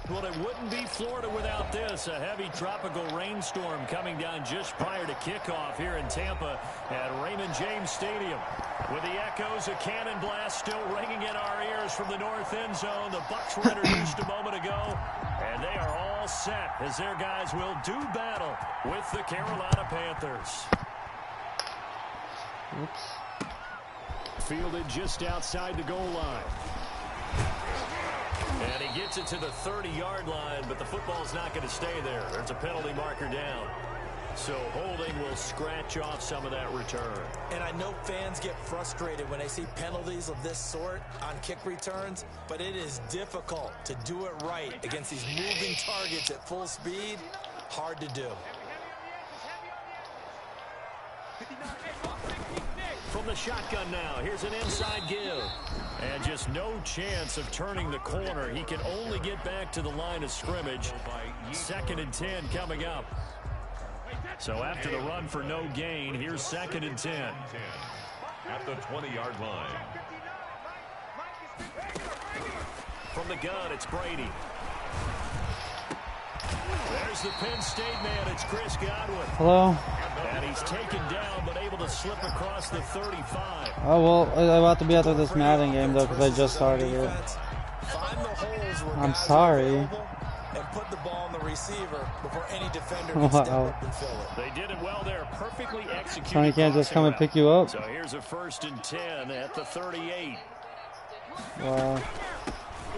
Well, it wouldn't be Florida without this. A heavy tropical rainstorm coming down just prior to kickoff here in Tampa at Raymond James Stadium. With the echoes of cannon blast still ringing in our ears from the north end zone, the Bucs were introduced a moment ago, and they are all set as their guys will do battle with the Carolina Panthers. Oops. Fielded just outside the goal line. And he gets it to the 30-yard line, but the football's not going to stay there. There's a penalty marker down. So holding will scratch off some of that return. And I know fans get frustrated when they see penalties of this sort on kick returns, but it is difficult to do it right against these moving targets at full speed. Hard to do. From the shotgun now, here's an inside give. And just no chance of turning the corner. He can only get back to the line of scrimmage. 2nd and 10 coming up. So after the run for no gain, here's 2nd and 10. At the 20-yard line. From the gun, it's Brady. There's the Penn State man. It's Chris Godwin. Hello. And he's taken down, but able to slip across the 35. Oh, well, I'm about to be out of this Madden game, though, because I just started it. I'm sorry. And put the ball on the receiver before any defender can step up and fill it. They did it well there. Perfectly executed. Sonny can't just come and pick you up. So here's a 1st and 10 at the 38. Wow.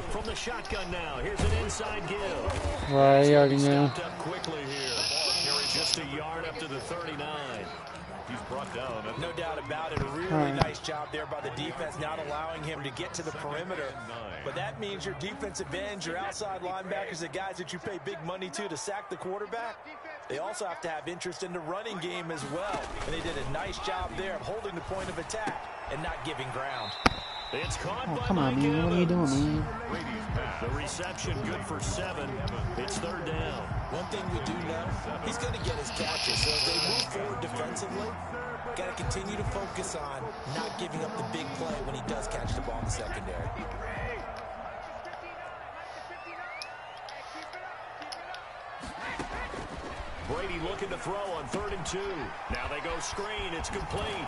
From the shotgun now, here's an inside give. Right, you already knew. Stepped up quickly here. Ball carried just a yard up to the 39. He's brought down. No doubt about it. A really nice job there by the defense, not allowing him to get to the perimeter. But that means your defensive ends, your outside linebackers, the guys that you pay big money to sack the quarterback, they also have to have interest in the running game as well. And they did a nice job there of holding the point of attack and not giving ground. It's caught by come on, man. What are you doing, man? The reception good for 7. It's 3rd down. One thing we do know, he's going to get his catches. So as they move forward defensively, got to continue to focus on not giving up the big play when he does catch the ball in the secondary. Brady looking to throw on 3rd and 2. Now they go screen. It's complete.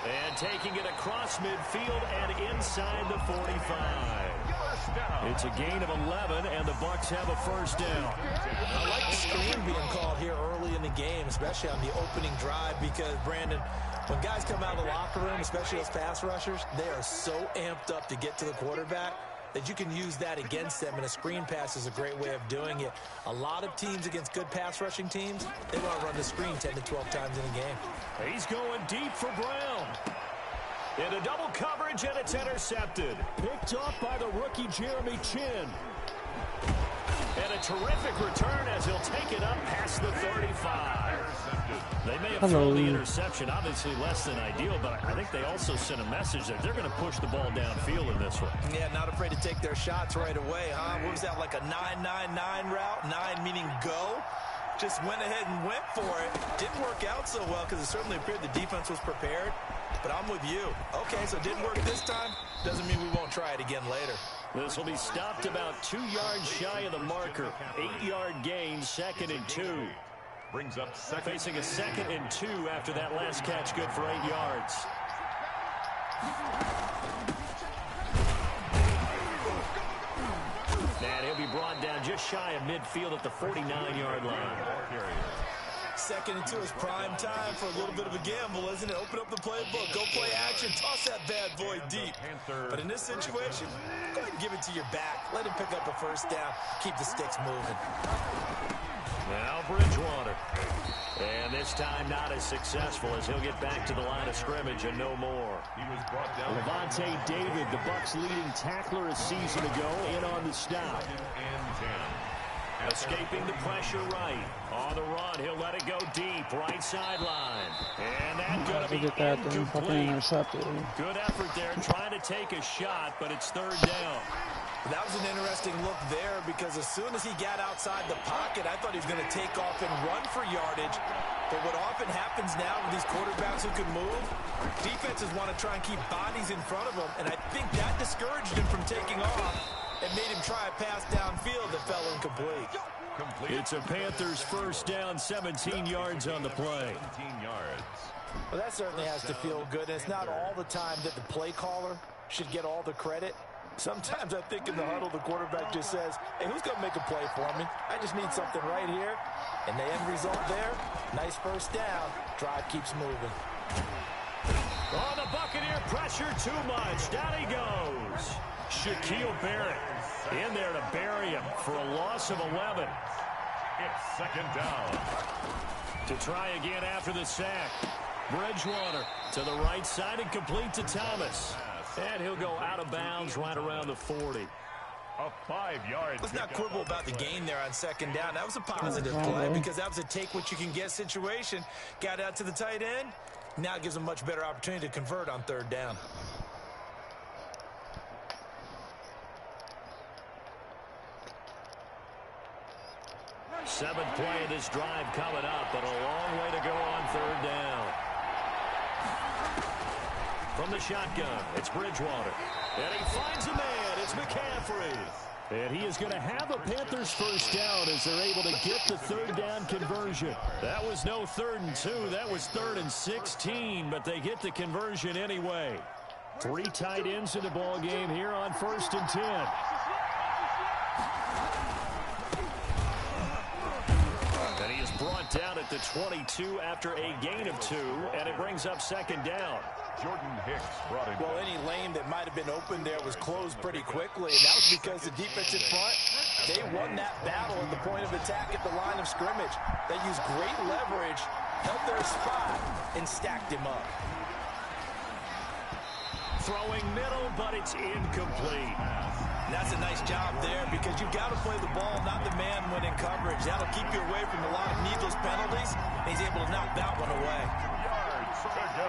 And taking it across midfield and inside the 45. It's a gain of 11, and the Bucs have a 1st down. I like the screen being called here early in the game, especially on the opening drive, because, Brandon, when guys come out of the locker room, especially those pass rushers, they are so amped up to get to the quarterback that you can use that against them, and a screen pass is a great way of doing it. A lot of teams against good pass rushing teams, they want to run the screen 10 to 12 times in a game. He's going deep for Brown. Into double coverage, and it's intercepted. Picked off by the rookie Jeremy Chin. And a terrific return as he'll take it up past the 35. They may have thrown the interception, obviously less than ideal, but I think they also sent a message that they're going to push the ball downfield in this one. Yeah, not afraid to take their shots right away, huh? What was that, like a 9-9-9 route? 9 meaning go? Just went ahead and went for it. Didn't work out so well because it certainly appeared the defense was prepared. But I'm with you. Okay, so it didn't work this time. Doesn't mean we won't try it again later. This will be stopped about 2 yards shy of the marker. 8-yard gain, 2nd and 2. Brings up second. Facing a 2nd and 2 after that last catch, good for 8 yards. And he'll be brought down just shy of midfield at the 49-yard line. 2nd and 2 is prime time for a little bit of a gamble, isn't it? Open up the playbook, go play action, toss that bad boy deep. But in this situation, go ahead and give it to your back. Let him pick up a 1st down. Keep the sticks moving. Now Bridgewater. And this time not as successful as he'll get back to the line of scrimmage and no more. He was brought down. Levante David, the Bucs' leading tackler a season ago, in on the stop. Escaping the pressure right. On the run, he'll let it go deep. Right sideline. And that's going to be incomplete. Good effort there, trying to take a shot, but it's 3rd down. That was an interesting look there because as soon as he got outside the pocket, I thought he was going to take off and run for yardage. But what often happens now with these quarterbacks who can move, defenses want to try and keep bodies in front of them, and I think that discouraged him from taking off. and made him try a pass downfield that fell incomplete. It's a Panthers first down, 17 yards on the play. 17 yards. Well, that certainly has to feel good. And it's not all the time that the play caller should get all the credit. Sometimes I think in the huddle, the quarterback just says, hey, who's going to make a play for me? I just need something right here. And the end result there, nice first down. Drive keeps moving. Oh, the Buccaneer pressure too much. Down he goes. Shaquille Barrett in there to bury him for a loss of 11. It's second down. To try again after the sack. Bridgewater to the right side and complete to Thomas. And he'll go out of bounds right around the 40. A 5-yard. Let's not quibble about the gain there on second down. That was a positive play because that was a take-what-you-can-get situation. Got out to the tight end. Now it gives them a much better opportunity to convert on third down. Seventh play of this drive coming up, but a long way to go on third down. From the shotgun, it's Bridgewater. And he finds a man. It's McCaffrey. And he is going to have a Panthers first down as they're able to get the third down conversion. That was no 3rd and 2. That was 3rd and 16, but they get the conversion anyway. 3 tight ends in the ball game here on 1st and 10. And he is brought down at the 22 after a gain of 2, and it brings up second down. Jordan Hicks brought him. Well, any lane that might have been open there was closed pretty quickly, and that was because the defensive front, they won that battle at the point of attack at the line of scrimmage. They used great leverage, held their spot, and stacked him up. Throwing middle, but it's incomplete. And that's a nice job there because you've got to play the ball, not the man when in coverage. That'll keep you away from a lot of needless penalties, and he's able to knock that one away. Yards to go.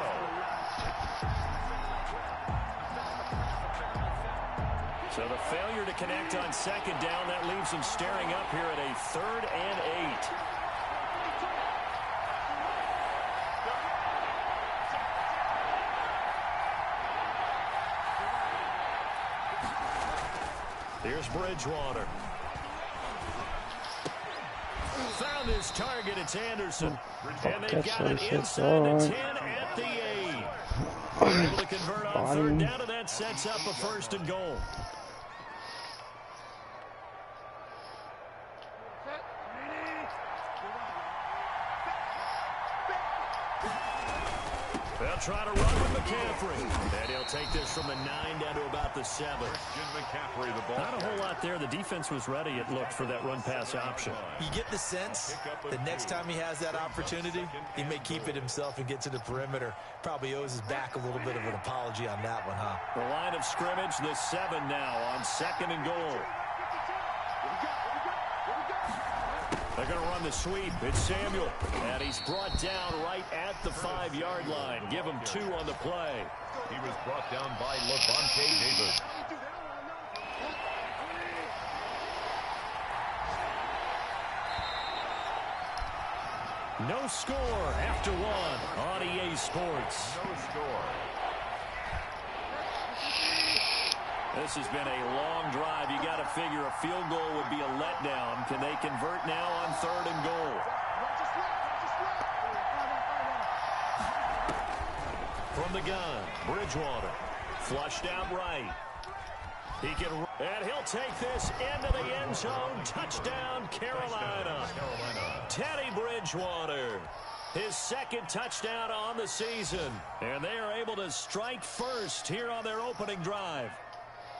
So the failure to connect on second down, that leaves him staring up here at a 3rd and 8. Here's Bridgewater. Found his target. It's Anderson. And they've got it inside the 10 at the 8. They're able to convert on third down, and that sets up a 1st and goal. They'll try to run with McCaffrey. And he'll take this from the 9 down to about the 7. Christian McCaffrey, the ball. Not a whole lot there. The defense was ready, it looked, for that run-pass option. You get the sense that next time he has that opportunity, he may keep it himself and get to the perimeter. Probably owes his back a little bit of an apology on that one, huh? The line of scrimmage, the 7 now on 2nd and goal. They're going to run the sweep. It's Samuel. And he's brought down right at the 5-yard line. Give him 2 on the play. He was brought down by Levante Davis. No score after 1 on EA Sports. No score. This has been a long drive. You got to figure a field goal would be a letdown. Can they convert now on 3rd and goal? From the gun, Bridgewater. Flushed out right. He can, and he'll take this into the end zone. Touchdown, Carolina. Teddy Bridgewater. His 2nd touchdown on the season. And they are able to strike first here on their opening drive.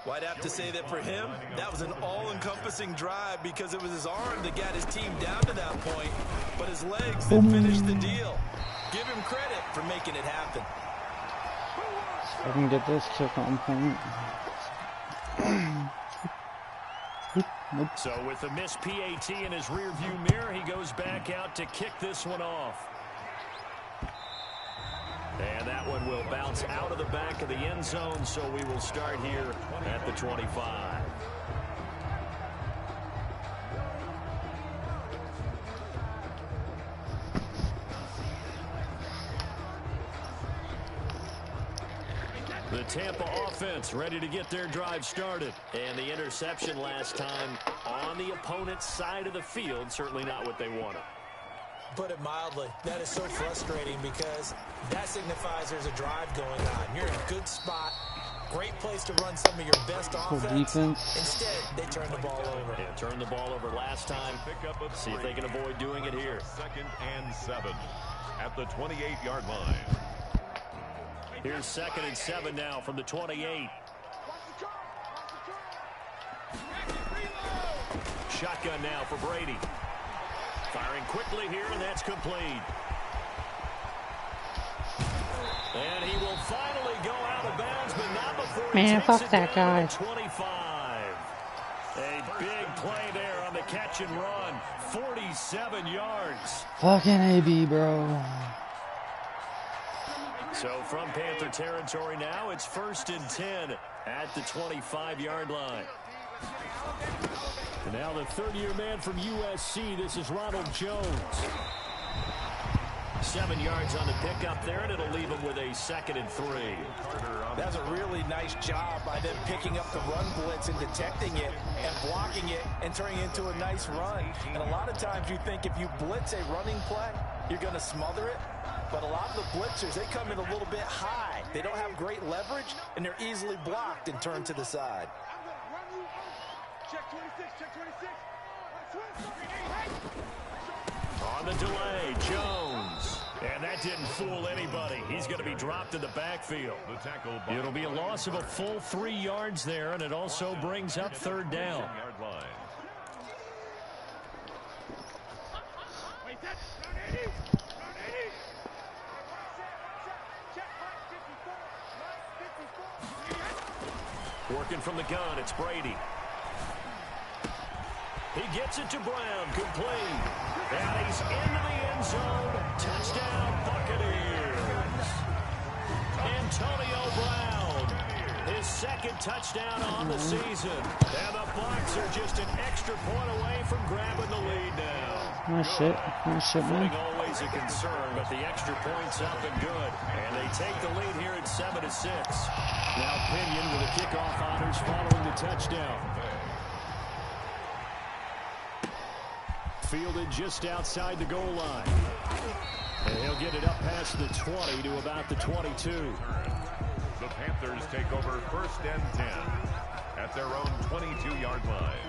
Well, I'd have to say that for him, that was an all-encompassing drive because it was his arm that got his team down to that point, but his legs that finished the deal. Give him credit for making it happen. I can get this kick on point. So with a missed PAT in his rearview mirror, he goes back out to kick this one off. And that one will bounce out of the back of the end zone, so we will start here at the 25. The Tampa offense ready to get their drive started. And the interception last time on the opponent's side of the field, certainly not what they wanted. Put it mildly, that is so frustrating because that signifies there's a drive going on. You're in a good spot. Great place to run some of your best offense. Instead, they turn the ball over. Yeah, turned the ball over last time. See if they can avoid doing it here. 2nd and 7 at the 28-yard line. Here's 2nd and 7 now from the 28. Shotgun now for Brady. Firing quickly here, and that's complete. And he will finally go out of bounds, but not before he takes fuck it that down guy. to 25. A big play there on the catch and run. 47 yards. Fucking AB, bro. So from Panther territory now, it's 1st and 10 at the 25-yard line. And now the third-year man from USC, this is Ronald Jones. 7 yards on the pickup there, and it'll leave him with a 2nd and 3. That's a really nice job by them picking up the run blitz and detecting it and blocking it and turning it into a nice run. And a lot of times you think if you blitz a running play, you're going to smother it. But a lot of the blitzers, they come in a little bit high. They don't have great leverage, and they're easily blocked and turned to the side. Check 26, check 26. On the delay, Jones. And that didn't fool anybody. He's going to be dropped in the backfield. It'll be a loss of a full 3 yards there, and it also brings up 3rd down. Working from the gun, it's Brady. He gets it to Brown, complete. And he's into the end zone. Touchdown, Buccaneers. Antonio Brown, his 2nd touchdown on the season. And the Bucs are just an extra point away from grabbing the lead now. Nice shit, man. Footing always a concern, but the extra point's up and good. And they take the lead here at 7-6. Now Pinion with the kickoff honors following the touchdown. Fielded just outside the goal line. And he'll get it up past the 20 to about the 22. The Panthers take over 1st and 10 at their own 22-yard line.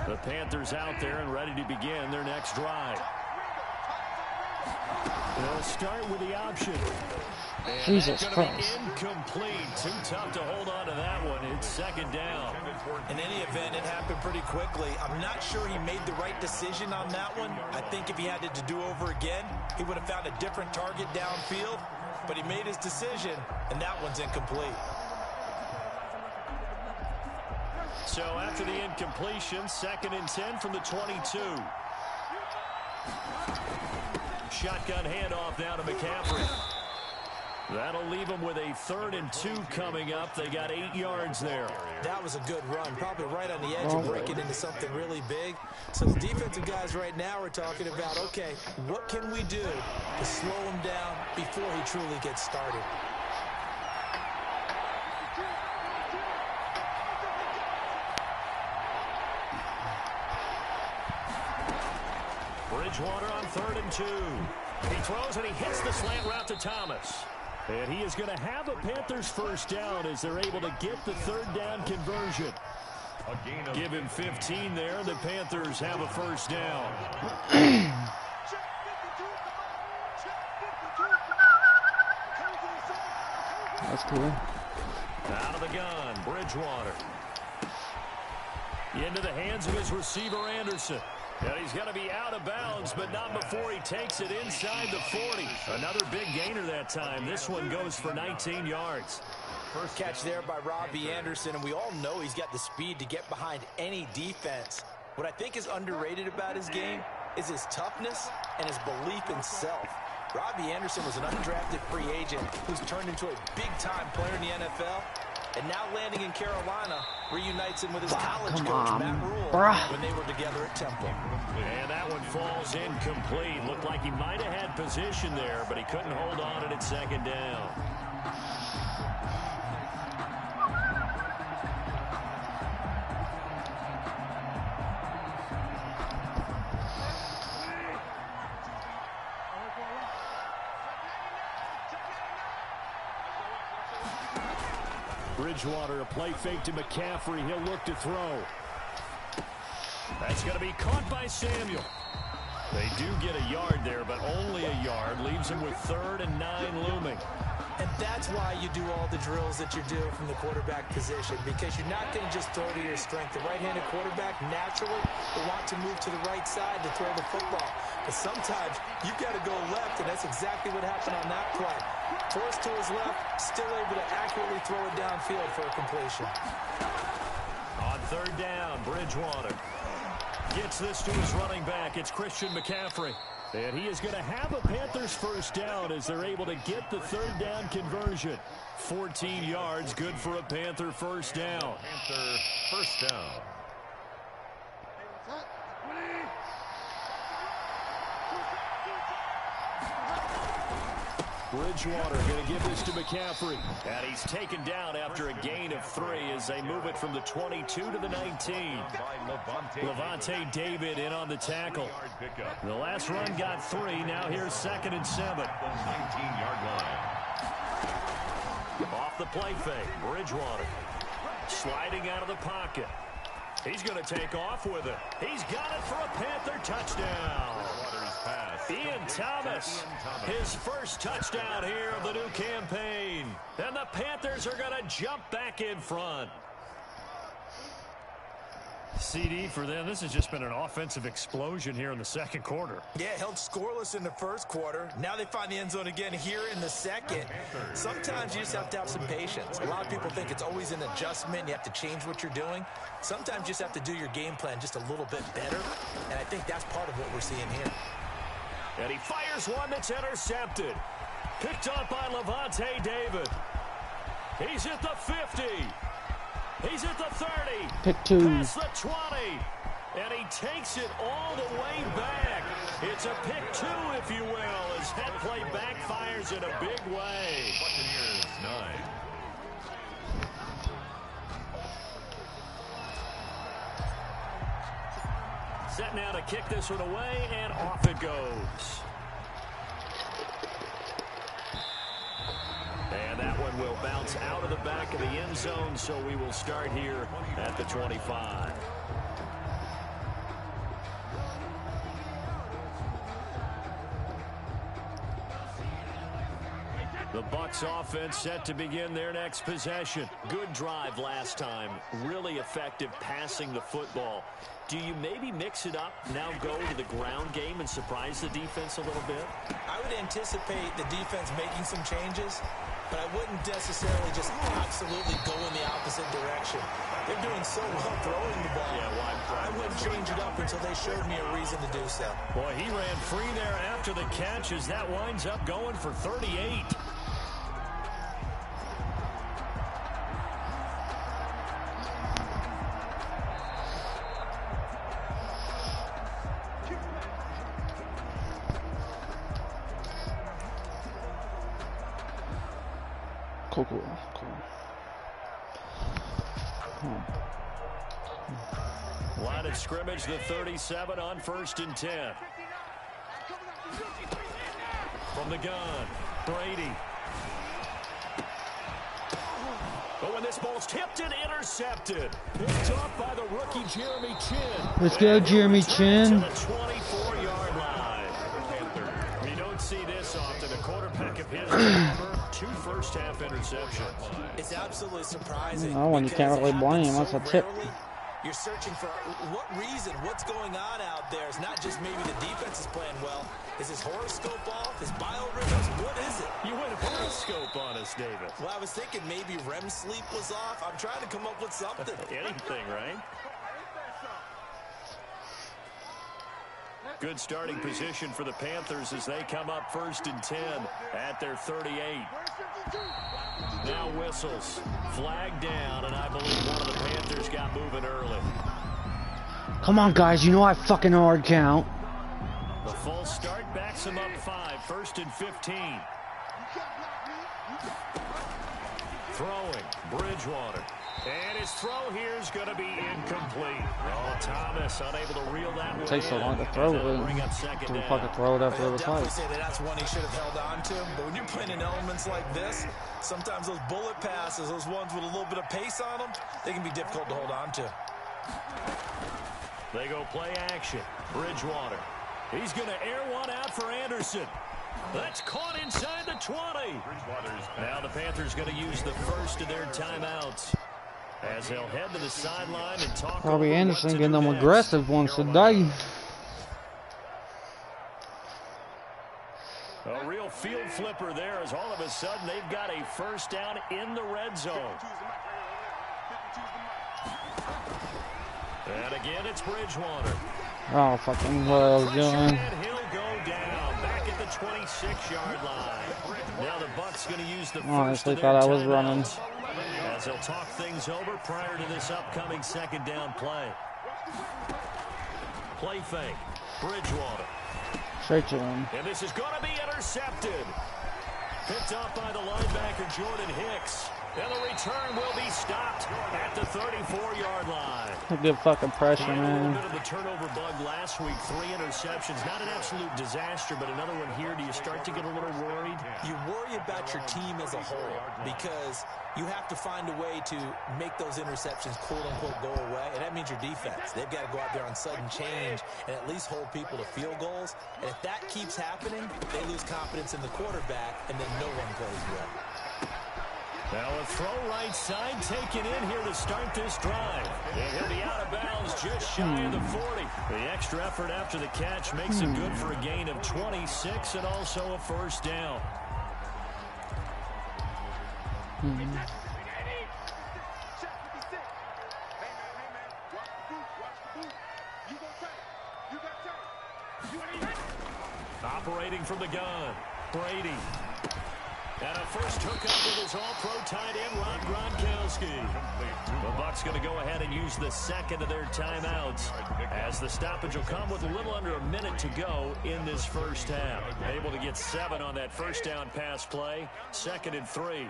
The Panthers out there and ready to begin their next drive. They'll start with the option. And Jesus Christ. Incomplete. Too tough to hold on to that one. It's 2nd down. In any event, it happened pretty quickly. I'm not sure he made the right decision on that one. I think if he had it to do over again, he would have found a different target downfield. But he made his decision, and that one's incomplete. So after the incompletion, 2nd and 10 from the 22. Shotgun handoff now to McCaffrey. That'll leave them with a 3rd and 2 coming up. They got 8 yards there. That was a good run, probably right on the edge of breaking into something really big. So the defensive guys right now are talking about, okay, what can we do to slow him down before he truly gets started? Bridgewater on 3rd and 2. He throws and he hits the slant route to Thomas. And he is going to have a Panthers 1st down as they're able to get the 3rd down conversion. Give him 15 there. The Panthers have a 1st down. That's cool. Out of the gun, Bridgewater. Into the hands of his receiver, Anderson. And he's going to be out of bounds, but not before he takes it inside the 40. Another big gainer that time. This one goes for 19 yards. First catch there by Robbie Anderson, and we all know he's got the speed to get behind any defense. What I think is underrated about his game is his toughness and his belief in self. Robbie Anderson was an undrafted free agent who's turned into a big-time player in the NFL. And now landing in Carolina reunites him with his college coach, Matt Rule, when they were together at Temple. And that one falls incomplete. Looked like he might have had position there, but he couldn't hold on at second down. Bridgewater, a play fake to McCaffrey. He'll look to throw. That's going to be caught by Samuel. They do get a yard there, but only a yard. Leaves him with 3rd and 9 looming. And that's why you do all the drills that you do from the quarterback position, because you're not going to just throw to your strength. The right-handed quarterback naturally will want to move to the right side to throw the football. But sometimes you've got to go left, and that's exactly what happened on that play. Forced to his left, still able to accurately throw it downfield for a completion. On 3rd down, Bridgewater gets this to his running back. It's Christian McCaffrey. And he is going to have a Panthers first down as they're able to get the 3rd down conversion. 14 yards, good for a Panther first down. Panther first down. Bridgewater going to give this to McCaffrey. And he's taken down after a gain of 3 as they move it from the 22 to the 19. Levante David in on the tackle. The last run got 3. Now here's 2nd and 7. 19-yard line. Off the play fake, Bridgewater sliding out of the pocket. He's going to take off with it. He's got it for a Panther touchdown. Ian Thomas, his first touchdown here of the new campaign. And the Panthers are going to jump back in front. CD for them. This has just been an offensive explosion here in the second quarter. Yeah, held scoreless in the first quarter. Now they find the end zone again here in the second. Sometimes you just have to have some patience. A lot of people think it's always an adjustment. You have to change what you're doing. Sometimes you just have to do your game plan just a little bit better. And I think that's part of what we're seeing here. And he fires one that's intercepted. Picked up by Levante David. He's at the 50. He's at the 30. Pick 2. Past the 20. And he takes it all the way back. It's a pick 2, if you will, as that play backfires in a big way. Buccaneers 9. Set now to kick this one away, and off it goes. And that one will bounce out of the back of the end zone, so we will start here at the 25. The Bucs offense set to begin their next possession. Good drive last time. Really effective passing the football. Do you maybe mix it up, now go to the ground game and surprise the defense a little bit? I would anticipate the defense making some changes, but I wouldn't necessarily just absolutely go in the opposite direction. They're doing so well throwing the ball. Yeah, well, I wouldn't change it up until they showed me a reason to do so. Boy, he ran free there after the catch as that winds up going for 38. Cool. Line of scrimmage, the 37 on 1st and 10. From the gun, Brady. But when this ball's tipped and intercepted, picked off by the rookie Jeremy Chin. Let's go, Jeremy Chin. To the 24-yard line. You don't see this often. A quarterback of his caliber, 2 first-half interceptions. It's absolutely surprising. No, when you can't really blame him, that's a tip. You're searching for what reason, what's going on out there. It's not just maybe the defense is playing well. Is his horoscope off? His biorhythms? What is it? You went horoscope on us, David. Well, I was thinking maybe REM sleep was off. I'm trying to come up with something. Anything, right? Good starting position for the Panthers as they come up 1st and 10 at their 38. Now whistles. Flag down, and I believe one of the Panthers got moving early. Come on, guys. You know I fucking hard count. The full start backs him up 5. 1st and 15. Throwing. Bridgewater. And his throw here is going to be incomplete. Oh, Thomas unable to reel that one in. It takes so long to throw it. To fucking throw it after the definitely fight. say that's one he should have held on to. But when you're playing in elements like this, sometimes those bullet passes, those ones with a little bit of pace on them, they can be difficult to hold on to. They go play action. Bridgewater. He's going to air one out for Anderson. That's caught inside the 20. Now the Panthers going to use the first of their timeouts as they'll head to the sideline and talk. Robbie Anderson getting them aggressive once a day. A real field flipper there as all of a sudden they've got a first down in the red zone. And again, it's Bridgewater. Oh, fucking what I was doing. He'll go down back at the 26-yard line. Now the Bucs going to use the first Honestly, of their thought I was running. timeouts as they'll talk things over prior to this upcoming second down play. Play fake. Bridgewater. Straight to him. And this is going to be intercepted. Picked up by the linebacker, Jordan Hicks. And the return will be stopped at the 34-yard line. Good fucking pressure, A little man. bit of the turnover bug last week. 3 interceptions. Not an absolute disaster, but another one here. Do you start to get a little worried? You worry about your team as a whole because you have to find a way to make those interceptions quote-unquote go away, and that means your defense. They've got to go out there on sudden change and at least hold people to field goals. And if that keeps happening, they lose confidence in the quarterback, and then no one plays well. Now a throw right side taken in here to start this drive. And he'll be out of bounds just shy of the 40. The extra effort after the catch makes it good for a gain of 26 and also a first down. Operating from the gun, Brady. And a first hookup with his all-pro tight end, Ron Gronkowski. The Bucs going to go ahead and use the second of their timeouts as the stoppage will come with a little under a minute to go in this first half. Able to get 7 on that first down pass play. 2nd and 3.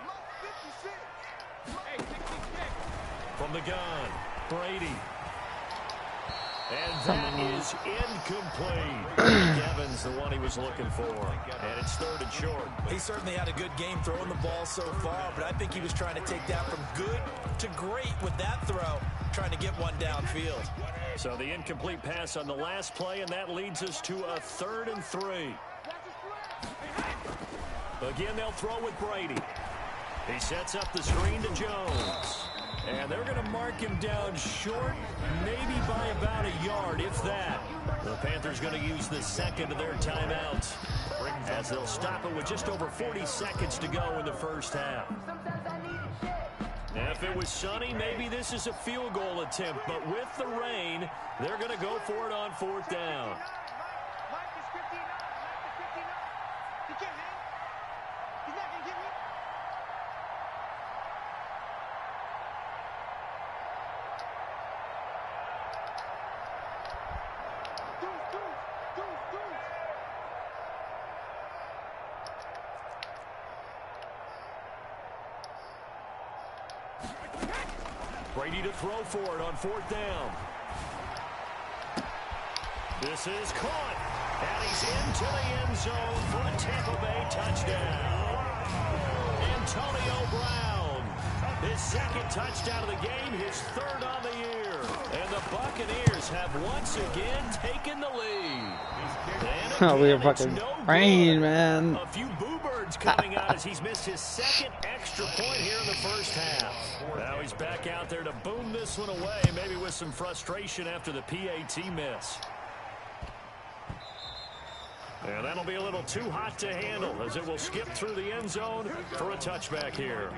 From the gun, Brady. And that is incomplete. Evans, the one he was looking for. And it's 3rd and short. He certainly had a good game throwing the ball so far, but I think he was trying to take that from good to great with that throw, trying to get one downfield. So the incomplete pass on the last play, and that leads us to a 3rd and 3. Again, they'll throw with Brady. He sets up the screen to Jones. And they're going to mark him down short, maybe by about a yard, if that. The Panthers going to use the second of their timeouts as they'll stop it with just over 40 seconds to go in the first half. Now, if it was sunny, maybe this is a field goal attempt. But with the rain, they're going to go for it on 4th down. Brady to throw for it on 4th down. This is caught. And he's into the end zone for the Tampa Bay touchdown. Antonio Brown. His 2nd touchdown of the game, his 3rd on the year. And the Buccaneers have once again taken the lead. Oh, we are fucking rain, man. A few boo birds coming out as he's missed his 2nd extra point here in the first half. Now he's back out there to boom this one away, maybe with some frustration after the PAT miss. And that'll be a little too hot to handle as it will skip through the end zone for a touchback here.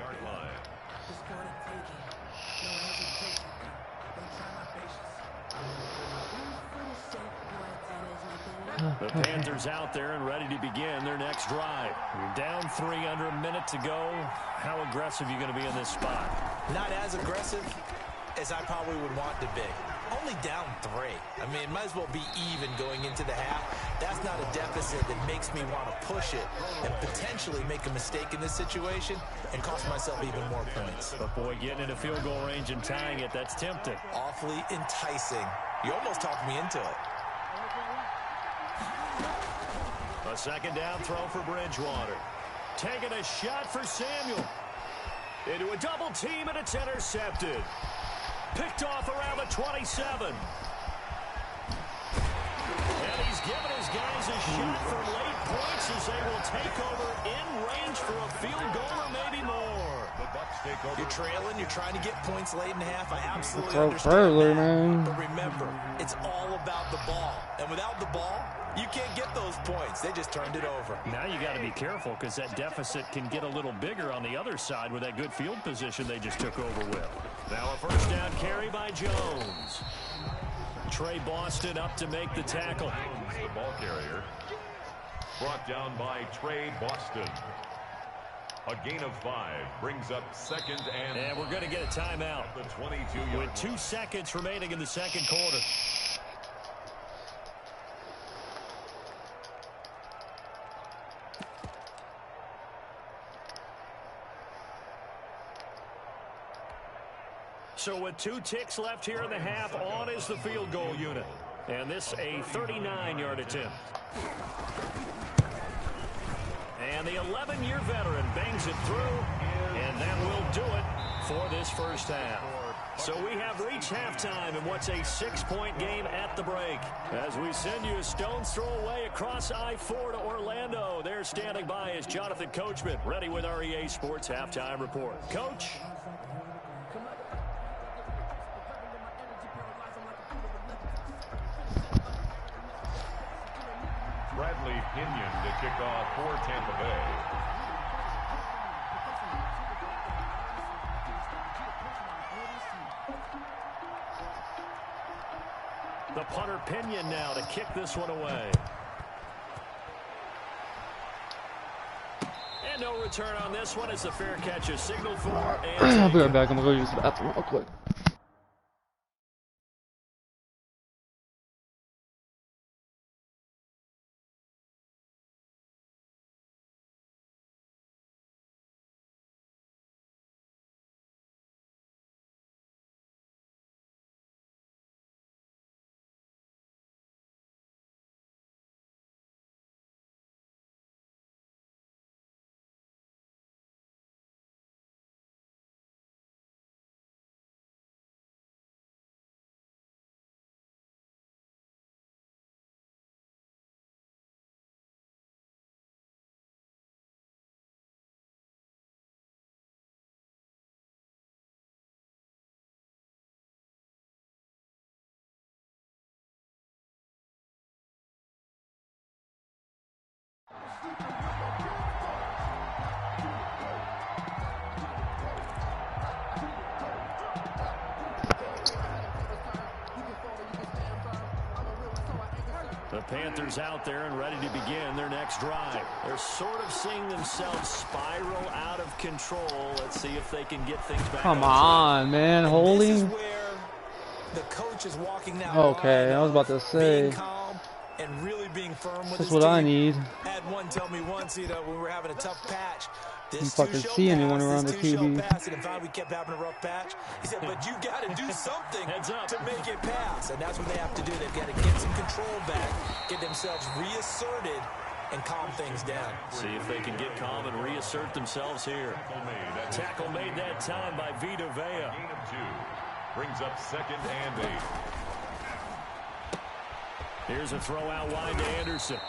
The Panthers out there and ready to begin their next drive. You're down 3 under a minute to go. How aggressive are you going to be in this spot? Not as aggressive as I probably would want to be. Only down 3. I mean, it might as well be even going into the half. That's not a deficit that makes me want to push it and potentially make a mistake in this situation and cost myself even more points. But, boy, getting into field goal range and tying it, that's tempting. Awfully enticing. You almost talked me into it. A second down throw for Bridgewater. Taking a shot for Samuel. Into a double team, and it's intercepted. Picked off around the 27. And he's given his guys a shot for late points as they will take over in range for a field goal or maybe more. You're trailing. You're trying to get points late in the half. I absolutely So understand early, that. man. But remember, it's all about the ball. And without the ball, you can't get those points. They just turned it over. Now you got to be careful because that deficit can get a little bigger on the other side with that good field position they just took over with. Now a first down carry by Jones. Trey Boston up to make the tackle. The ball carrier brought down by Trey Boston. A gain of 5 brings up second and we're going to get a timeout. The 22-yard with 2 seconds remaining in the second quarter. So with 2 ticks left here in the half, on is the field goal unit. And this a 39-yard attempt. And the 11-year veteran bangs it through, and that will do it for this first half. So we have reached halftime in what's a 6-point game at the break. As we send you a stone's throw away across I-4 to Orlando. There standing by is Jonathan Coachman, ready with our EA Sports Halftime Report. Coach? Bradley Pinion to kick off for Tampa Bay. The punter Pinion now to kick this one away. And no return on this one as the fair catch is signaled for. I'll be right back. I'm going to go use the bathroom real quick. The Panthers out there and ready to begin their next drive. They're sort of seeing themselves spiral out of control. Let's see if they can get things back. Come on, man. Holding. This is where the coach is walking now. Okay, I was about to say. Being calm and really being firm with That's his what team. I need. I had one tell me once, you know, when we were having a tough patch. You fucking see anyone around the TV. And finally we kept having a rough patch. He said, but you got to do something Heads up to make it pass. And that's what they have to do. They've got to get some control back, get themselves reasserted, and calm things down. See if they can get calm and reassert themselves here. Tackle made that time by Vita Vea. Gain of 2 brings up second and 8. Here's a throw out wide to Anderson.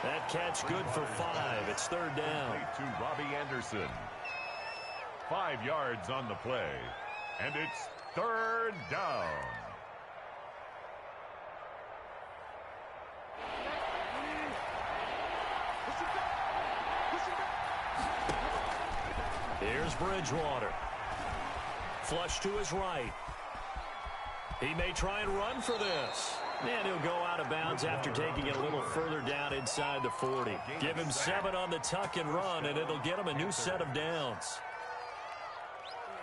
That catch good for 5. It's third down. To Robbie Anderson. 5 yards on the play. And it's third down. Here's Bridgewater. Flush to his right. He may try and run for this. And he'll go out of bounds after taking it a little further down inside the 40. Give him 7 on the tuck and run, and it'll get him a new set of downs.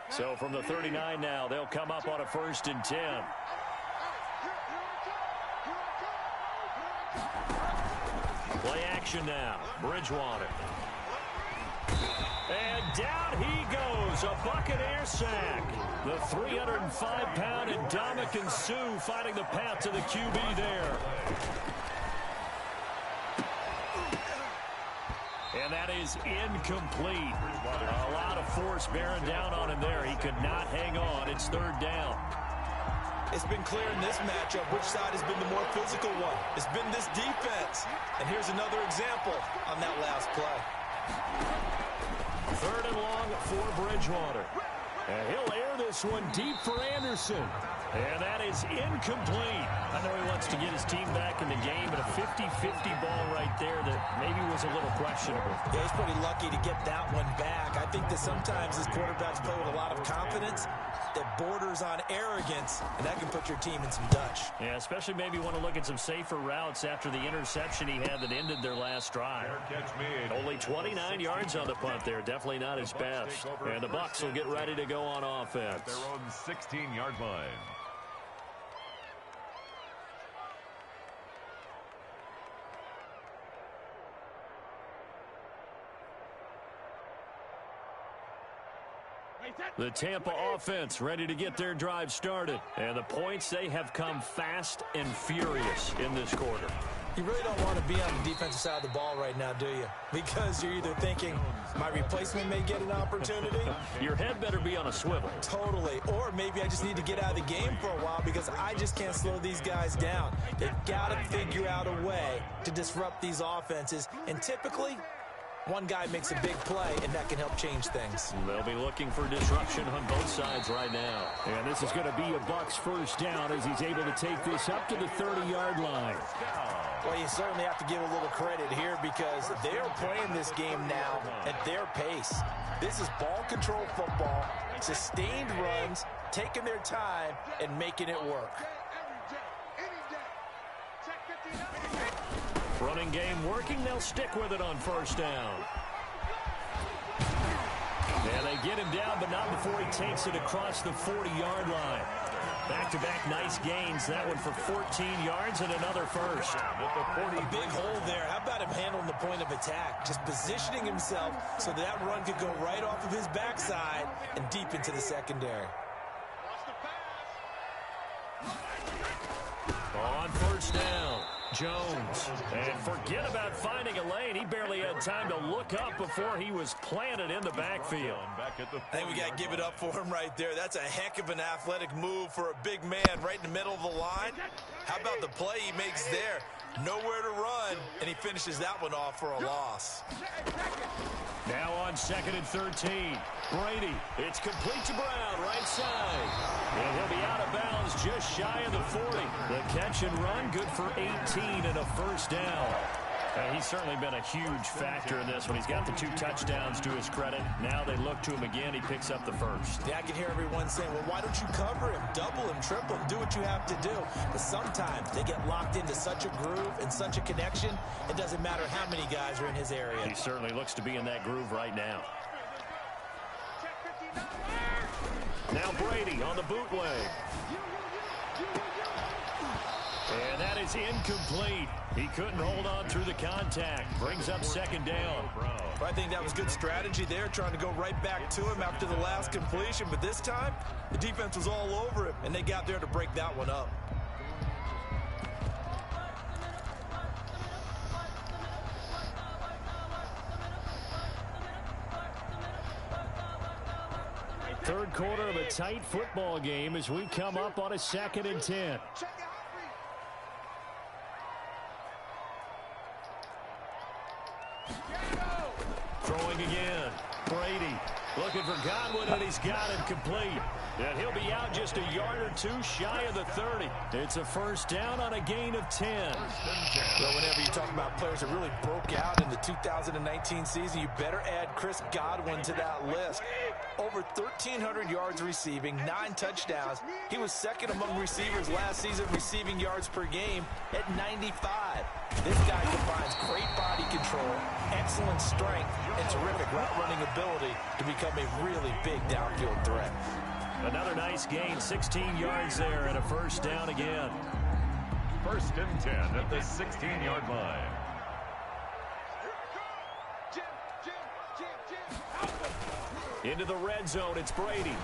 So from the 39 now, they'll come up on a 1st and 10. Play action now. Bridgewater. And down he goes. A Buccaneer sack. The 305-pound Ndamukong Suh finding the path to the QB there. And that is incomplete. A lot of force bearing down on him there. He could not hang on. It's 3rd down. It's been clear in this matchup which side has been the more physical one. It's been this defense. And here's another example on that last play. 3rd and long for Bridgewater. And he'll air this one deep for Anderson. And that is incomplete. I know he wants to get his team back in the game, but a 50-50 ball right there that maybe was a little questionable. Yeah, he's pretty lucky to get that one back. I think that sometimes his quarterbacks play with a lot of confidence that borders on arrogance, and that can put your team in some Dutch. Yeah, especially maybe want to look at some safer routes after the interception he had that ended their last drive. Only 29 yards on the punt there. Definitely not his best. And the Bucs will get ready to go on offense. Their own 16-yard line. The Tampa offense ready to get their drive started. And the points, they have come fast and furious in this quarter. You really don't want to be on the defensive side of the ball right now, do you? Because you're either thinking, my replacement may get an opportunity. Your head better be on a swivel. Totally. Or maybe I just need to get out of the game for a while because I just can't slow these guys down. They've got to figure out a way to disrupt these offenses. And typically, one guy makes a big play, and that can help change things. They'll be looking for disruption on both sides right now. And this is going to be a Bucs 1st down as he's able to take this up to the 30-yard line. Well, you certainly have to give a little credit here because they're playing this game now at their pace. This is ball control football, sustained runs, taking their time, and making it work. Running game working. They'll stick with it on 1st down. And they get him down, but not before he takes it across the 40-yard line. Back-to-back nice gains. That one for 14 yards and another 1st. A big hole there. How about him handling the point of attack? Just positioning himself so that run could go right off of his backside and deep into the secondary. On 1st down, Jones. And forget about finding a lane. He barely had time to look up before he was planted in the backfield. I think we got to give it up for him right there. That's a heck of an athletic move for a big man right in the middle of the line. How about the play he makes there? Nowhere to run, and he finishes that one off for a loss. Now on 2nd and 13. Brady, it's complete to Brown, right side. And he'll be out of bounds just shy of the 40. The catch and run, good for 18 and a 1st down. He's certainly been a huge factor in this one. He's got the 2 touchdowns to his credit. Now they look to him again. He picks up the 1st. Yeah, I can hear everyone saying, well, why don't you cover him, double him, triple him, do what you have to do. But sometimes they get locked into such a groove and such a connection, it doesn't matter how many guys are in his area. He certainly looks to be in that groove right now. Now Brady on the bootleg. And that is incomplete. He couldn't hold on through the contact. Brings up 2nd down. I think that was good strategy there, trying to go right back to him after the last completion. But this time, the defense was all over him, and they got there to break that one up. Third quarter of a tight football game as we come up on a 2nd and 10. Throwing again. Brady looking for Godwin, and he's got it complete. And he'll be out just a yard or 2 shy of the 30. It's a 1st down on a gain of 10. Well, whenever you talk about players that really broke out in the 2019 season, you better add Chris Godwin to that list. over 1,300 yards receiving, 9 touchdowns. He was second among receivers last season receiving yards per game at 95. This guy combines great body control, excellent strength, and terrific route running ability to become a really big downfield threat. Another nice gain, 16 yards there and a first down again. First and 10 at the 16-yard line. Into the red zone, it's Brady.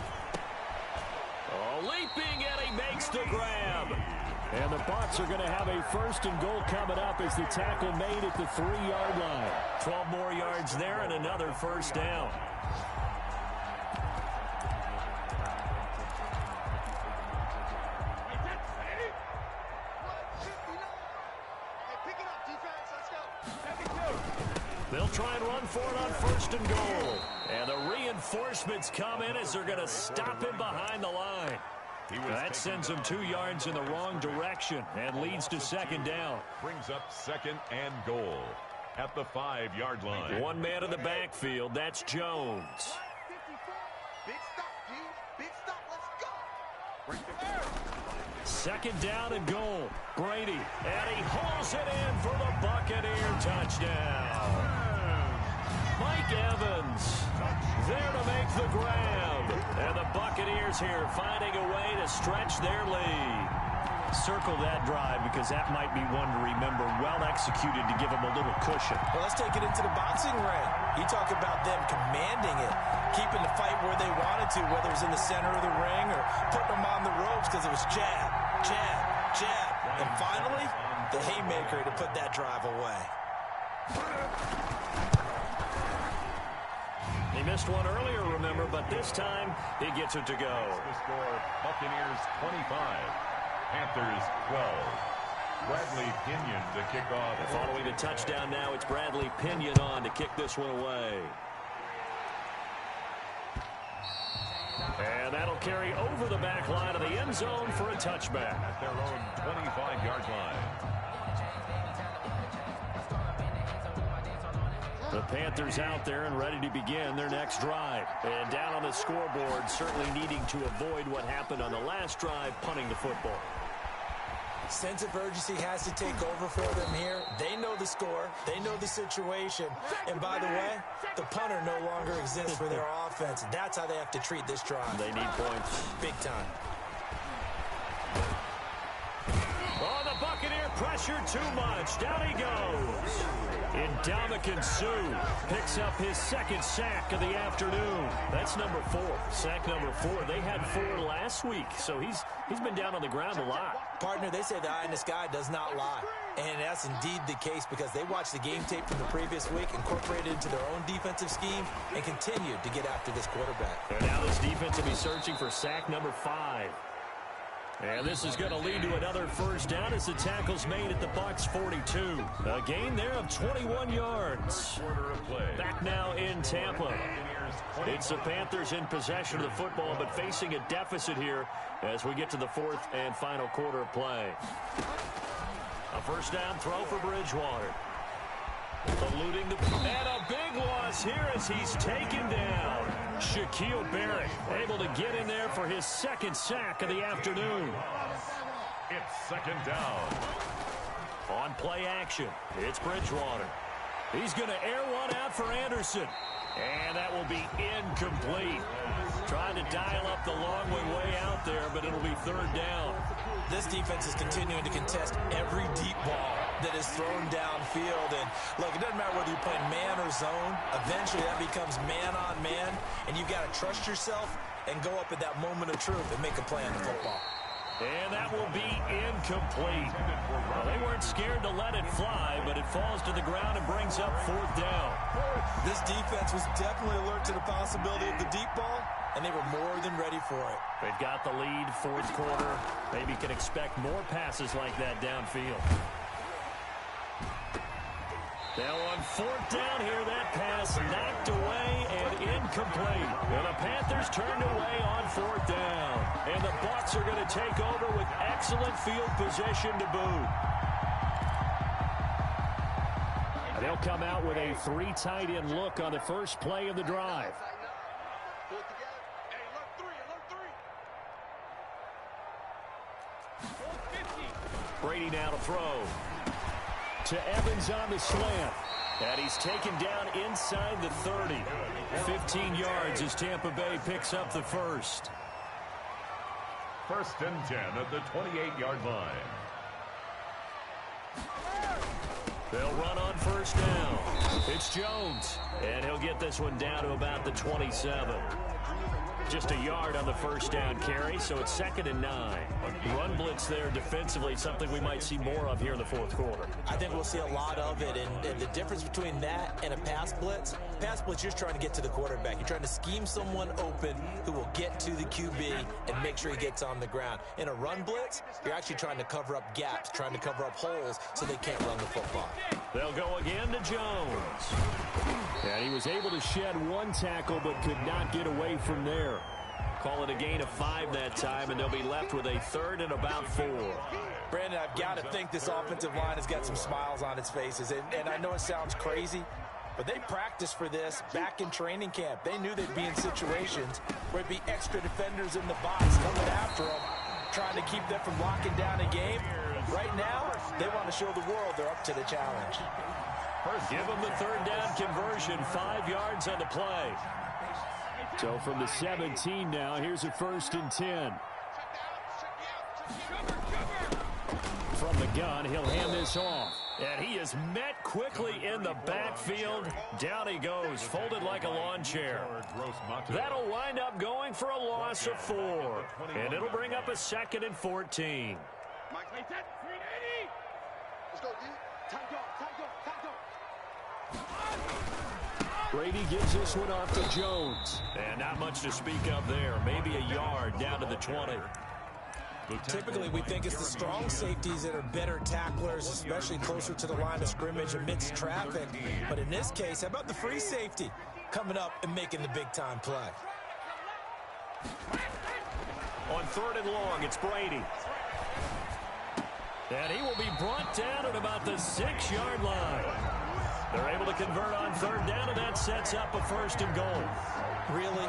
Oh, leaping, and he makes the grab. And the Bucs are going to have a first and goal coming up as the tackle made at the 3-yard line. 12 more yards there and another first down. They'll try and run for it on first and goal. And the reinforcements come in as they're going to stop him behind the line. That sends him 2 yards in the wrong direction and leads to second down. Brings up second and goal at the 5-yard line. One man in the backfield, that's Jones. Big stop, D. Big stop. Let's go. Second down and goal. Brady, and he hauls it in for the Buccaneer touchdown. Mike Evans there to make the grab. And the Buccaneers here finding a way to stretch their lead. Circle that drive because that might be one to remember. Well executed to give them a little cushion. Well, let's take it into the boxing ring. You talk about them commanding it, keeping the fight where they wanted to, whether it was in the center of the ring or putting them on the ropes because it was jab, jab, jab. And finally, the haymaker to put that drive away. He missed one earlier, remember, but this time he gets it to go. The score, Buccaneers 25, Panthers 12. Bradley Pinion to kick off. Following the touchdown now, it's Bradley Pinion on to kick this one away. And that'll carry over the back line of the end zone for a touchback. At their own 25-yard line. The Panthers out there and ready to begin their next drive. And down on the scoreboard, certainly needing to avoid what happened on the last drive, punting the football. Sense of urgency has to take over for them here. They know the score. They know the situation. And by the way, the punter no longer exists for their offense. That's how they have to treat this drive. They need points. Big time. Oh, the Buccaneer pressure too much. Down he goes. Ndamukong Suh picks up his second sack of the afternoon. That's number 4. Sack number 4. They had 4 last week, so he's been down on the ground a lot. Partner, they say the eye in the sky does not lie. And that's indeed the case because they watched the game tape from the previous week, incorporated it into their own defensive scheme, and continued to get after this quarterback. And now this defense will be searching for sack number 5. And this is going to lead to another first down as the tackle's made at the Bucs 42. A gain there of 21 yards. Quarter of play. Back now in Tampa. It's the Panthers in possession of the football, but facing a deficit here as we get to the 4th and final quarter of play. A first down throw for Bridgewater. Eluding the... And a big loss here as he's taken down. Shaquille Barrett able to get in there for his second sack of the afternoon. It's second down. On play action, it's Bridgewater. He's going to air one out for Anderson. And that will be incomplete. Trying to dial up the long way out there, but it'll be third down. This defense is continuing to contest every deep ball that is thrown downfield. And look, it doesn't matter whether you're playing man or zone. Eventually that becomes man on man, and you've got to trust yourself and go up at that moment of truth and make a play on the football. And that will be incomplete. Well, they weren't scared to let it fly, but it falls to the ground and brings up 4th down. This defense was definitely alert to the possibility of the deep ball, and they were more than ready for it. They've got the lead, 4th quarter. Maybe can expect more passes like that downfield. Now on 4th down here, that pass knocked away and incomplete. And the Panthers turned away on 4th down. And the Bucs are going to take over with excellent field position to boot. They'll come out with a 3 tight end look on the first play of the drive. Pull it together. Brady now to throw. To Evans on the slant. And he's taken down inside the 30. 15 yards as Tampa Bay picks up the first. 1st and 10 at the 28-yard line. They'll run on 1st down. It's Jones. And he'll get this one down to about the 27. Just a yard on the 1st down carry, so it's 2nd and 9. Run blitz there defensively, something we might see more of here in the 4th quarter. I think we'll see a lot of it, and the difference between that and a pass blitz, you're just trying to get to the quarterback. You're trying to scheme someone open who will get to the QB and make sure he gets on the ground. In a run blitz, you're actually trying to cover up gaps, trying to cover up holes so they can't run the football. They'll go again to Jones. And he was able to shed one tackle but could not get away from there. Call it a gain of 5 that time, and they'll be left with a 3rd and about 4. Brandon, I've got to think this offensive line has got some smiles on its faces. And I know it sounds crazy, but they practiced for this back in training camp. They knew they'd be in situations where it'd be extra defenders in the box coming after them, trying to keep them from locking down a game. Right now, they want to show the world they're up to the challenge. Give them the 3rd down conversion, 5 yards on the play. So from the 17 now, here's a 1st and 10. From the gun, he'll hand this off. And he is met quickly in the backfield. Down he goes, folded like a lawn chair. That'll wind up going for a loss of 4. And it'll bring up a 2nd and 14. Let's go, D. Time go. Brady gives this one off to Jones. And not much to speak of there. Maybe a yard down to the 20. Typically, we think it's the strong safeties that are better tacklers, especially closer to the line of scrimmage amidst traffic. But in this case, how about the free safety coming up and making the big-time play? On 3rd and long, it's Brady. And he will be brought down at about the 6-yard line. They're able to convert on 3rd down, and that sets up a 1st and goal. Really?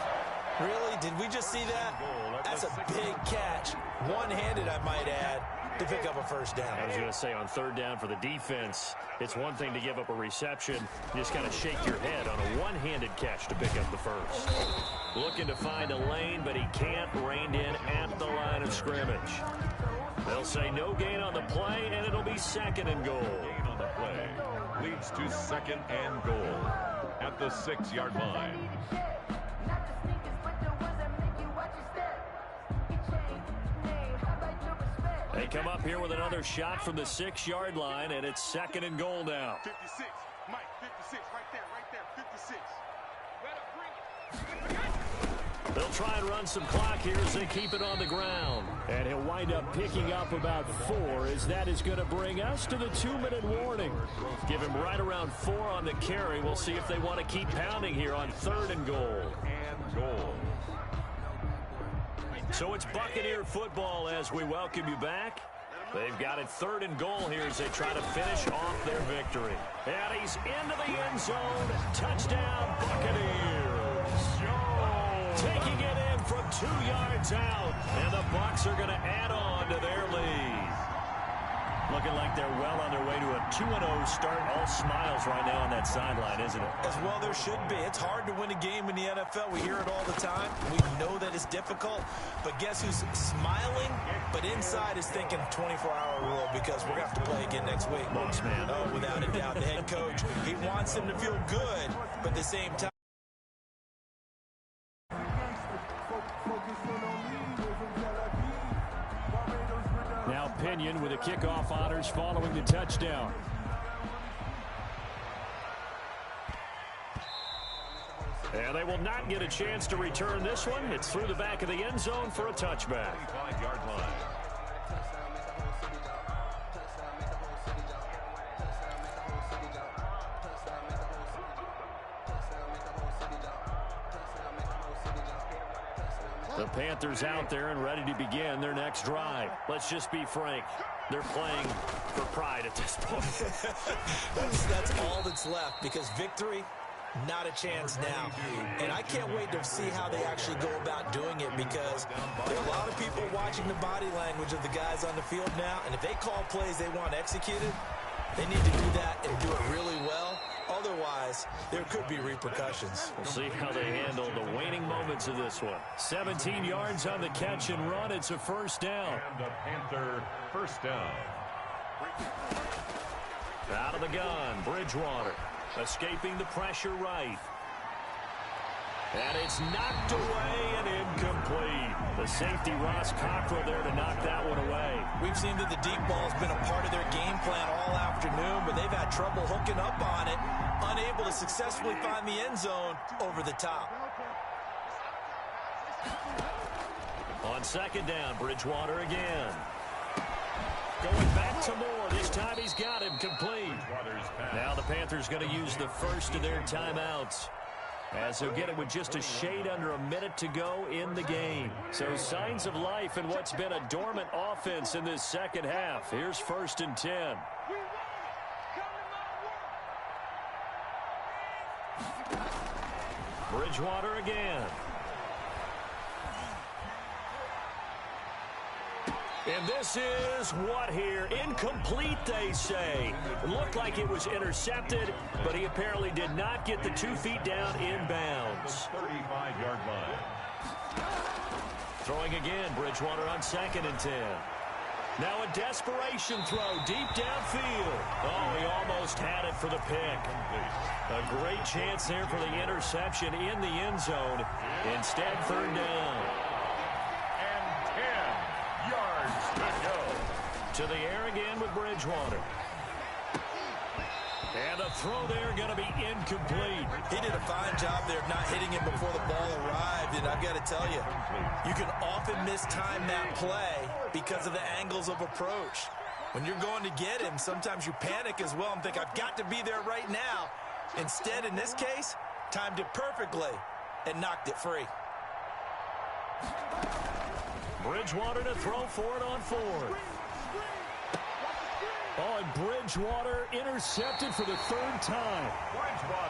Really? Did we just see that? That's a big catch. One-handed, I might add, to pick up a 1st down. I was going to say, on 3rd down for the defense, it's one thing to give up a reception. You just got to shake your head on a one-handed catch to pick up the 1st. Looking to find a lane, but he can't. Reined in at the line of scrimmage. They'll say no gain on the play, and it'll be 2nd and goal. Gain on the play leads to 2nd and goal at the 6-yard line. They come up here with another shot from the 6-yard line, and it's 2nd and goal now. 56. Mike, 56. Right there. 56. They'll try and run some clock here as they keep it on the ground. And he'll wind up picking up about 4, as that is going to bring us to the 2-minute warning. Give him right around 4 on the carry. We'll see if they want to keep pounding here on 3rd and goal. And goal. So it's Buccaneer football as we welcome you back. They've got it 3rd and goal here as they try to finish off their victory. And he's into the end zone. Touchdown, Buccaneers. Taking it in from 2 yards out. And the Bucs are going to add on to their lead. Looking like they're well on their way to a 2-0 start. All smiles right now on that sideline, isn't it? As well there should be. It's hard to win a game in the NFL. We hear it all the time. We know that it's difficult. But guess who's smiling? But inside is thinking 24-hour rule, because we're going to have to play again next week. Bucs, man. Oh, without a doubt. The head coach, he wants them to feel good, but at the same time, now Pinion with the kickoff honors following the touchdown. And they will not get a chance to return this one. It's through the back of the end zone for a touchback. 5-yard line. The Panthers out there and ready to begin their next drive. Let's just be frank. They're playing for pride at this point. that's all that's left, because victory Not a chance now. And I can't wait to see how they actually go about doing it, because there are a lot of people watching the body language of the guys on the field now, and if they call plays they want executed, they need to do that and do it really well. Otherwise, there could be repercussions. We'll see how they handle the waning moments of this one. 17 yards on the catch and run. It's a first down. And the Panther first down. Out of the gun, Bridgewater. Escaping the pressure right. And it's knocked away and incomplete. The safety, Ross Cockrell, there to knock that one away. We've seen that the deep ball has been a part of their game plan all afternoon, but they've had trouble hooking up on it, unable to successfully find the end zone over the top. On second down, Bridgewater again. Going back to Moore. This time he's got him complete. Now the Panthers going to use the first of their timeouts, as they'll get it with just a shade under a minute to go in the game. So signs of life in what's been a dormant offense in this second half. Here's 1st and 10. Bridgewater again. And this is what here? Incomplete, they say. It looked like it was intercepted, but he apparently did not get the 2 feet down inbounds. 35-yard line. Throwing again, Bridgewater on 2nd and 10. Now a desperation throw deep downfield. Oh, he almost had it for the pick. A great chance there for the interception in the end zone. Instead, 3rd down. To the air again with Bridgewater. And the throw there going to be incomplete. He did a fine job there of not hitting him before the ball arrived, and I've got to tell you, you can often mistime that play because of the angles of approach. When you're going to get him, sometimes you panic as well and think, I've got to be there right now. Instead, in this case, timed it perfectly and knocked it free. Bridgewater to throw for it on 4th. Oh, and Bridgewater intercepted for the 3rd time.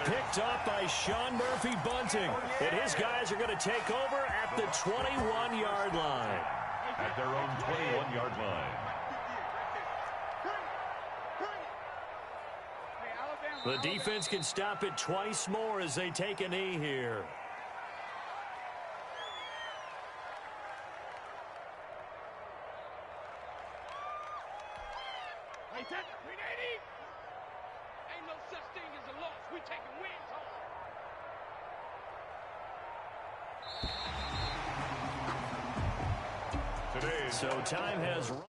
Picked up by Sean Murphy Bunting. And his guys are going to take over at the 21-yard line. At their own 21-yard line. The defense can stop it twice more as they take a knee here. Ain't no such thing as a loss. We taking wins home. Today, So time has run.